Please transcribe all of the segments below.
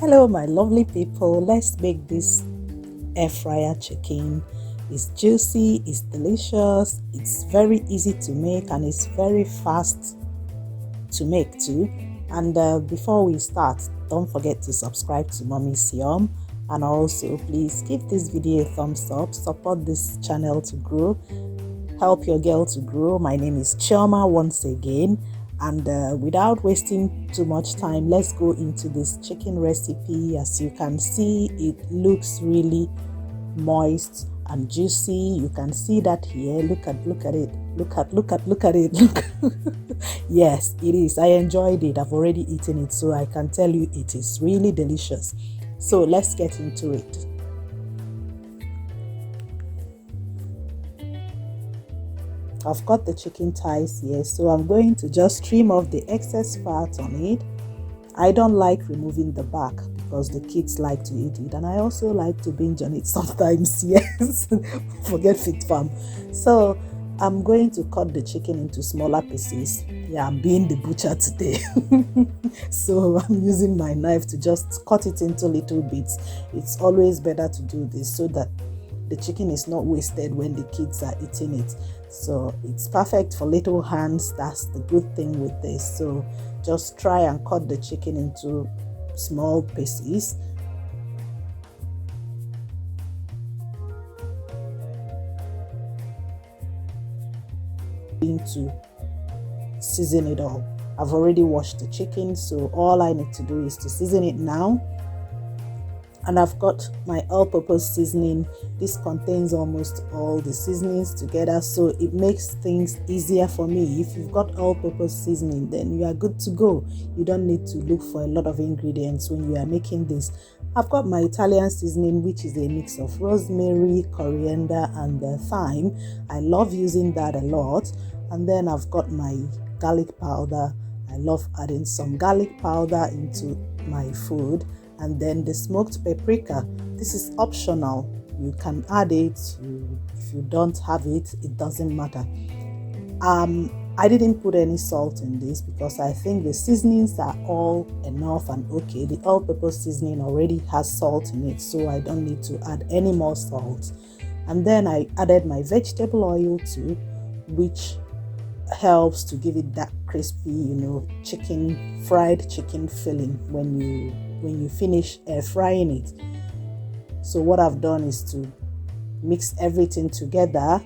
Hello my lovely people, let's make this air fryer chicken. It's juicy, it's delicious, it's very easy to make, and it's very fast to make too. And before we start, don't forget to subscribe to Mommy's Yum, and also please give this video a thumbs up, support this channel to grow, help your girl to grow. My name is Chioma once again, and without wasting too much time, let's go into this chicken recipe. As you can see, it looks really moist and juicy. You can see that here. Look at it. Look at it. Look. Yes, it is. I enjoyed it. I've already eaten it, so I can tell you it is really delicious. So let's get into it. I've got the chicken thighs here, so I'm going to just trim off the excess fat on it. I don't like removing the back because the kids like to eat it, and I also like to binge on it sometimes. Yes, forget Fit Farm. So I'm going to cut the chicken into smaller pieces. Yeah, I'm being the butcher today. So I'm using my knife to just cut it into little bits. It's always better to do this so that the chicken is not wasted when the kids are eating it. So it's perfect for little hands. That's the good thing with this. So just try and cut the chicken into small pieces. To season it all. I've already washed the chicken, so all I need to do is to season it now. And I've got my all-purpose seasoning. This contains almost all the seasonings together, so it makes things easier for me. If you've got all-purpose seasoning, then you are good to go. You don't need to look for a lot of ingredients when you are making this. I've got my Italian seasoning, which is a mix of rosemary, coriander, and thyme. I love using that a lot. And then I've got my garlic powder. I love adding some garlic powder into my food. And then the smoked paprika. This is optional. You can add it. If you don't have it, it doesn't matter. I didn't put any salt in this because I think the seasonings are all enough and okay. The all-purpose seasoning already has salt in it, so I don't need to add any more salt. And then I added my vegetable oil too, which helps to give it that crispy, fried chicken filling when you finish air frying it. So what I've done is to mix everything together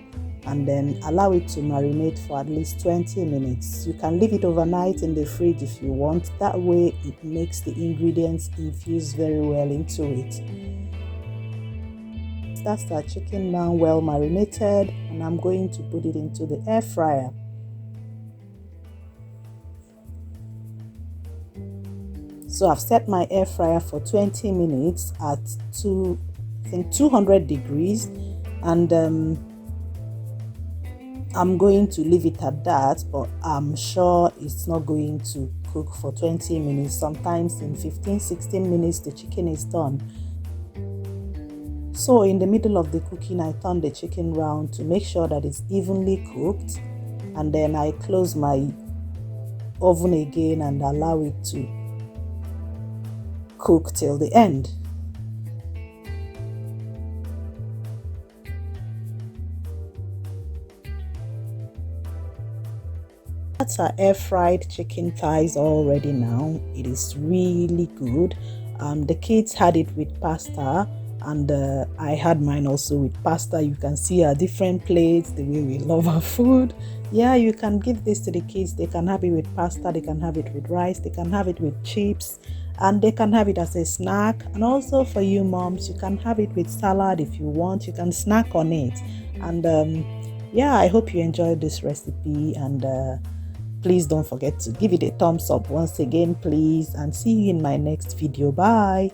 and then allow it to marinate for at least 20 minutes. You can leave it overnight in the fridge if you want. That way it makes the ingredients infuse very well into it. That's our chicken now well marinated, and I'm going to put it into the air fryer. So I've set my air fryer for 20 minutes at 200 degrees, and I'm going to leave it at that, but I'm sure it's not going to cook for 20 minutes. Sometimes in 15-16 minutes the chicken is done. So in the middle of the cooking, I turn the chicken round to make sure that it's evenly cooked, and then I close my oven again and allow it to cook till the end. That's our air fried chicken thighs all ready now. It is really good. The kids had it with pasta, and I had mine also with pasta. You can see our different plates, the way we love our food. Yeah, you can give this to the kids. They can have it with pasta, they can have it with rice, they can have it with chips, and they can have it as a snack. And also for you moms, you can have it with salad if you want. You can snack on it. And yeah, I hope you enjoyed this recipe, and please don't forget to give it a thumbs up once again, please, and see you in my next video. Bye.